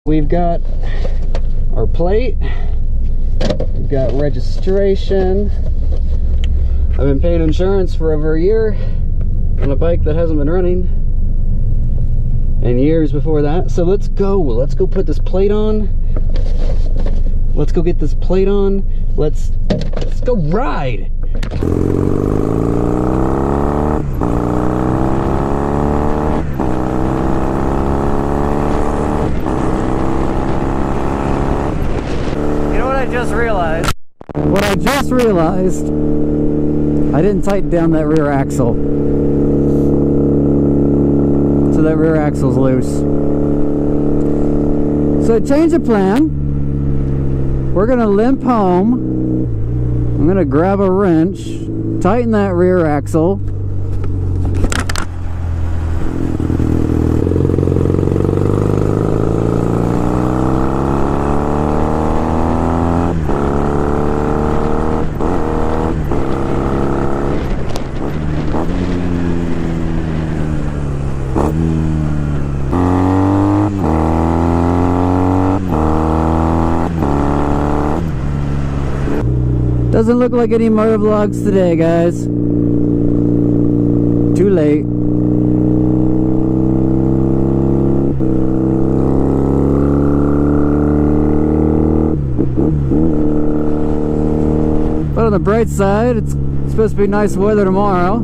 We've got our plate, we've got registration. I've been paying insurance for over a year on a bike that hasn't been running, and years before that. So let's go put this plate on. Let's go get this plate on. Let's go ride. What I just realized, I didn't tighten down that rear axle. So that rear axle's loose. So change of plan. We're gonna limp home. I'm gonna grab a wrench, tighten that rear axle. Doesn't look like any motovlogs today, guys. Too late. But on the bright side, it's supposed to be nice weather tomorrow.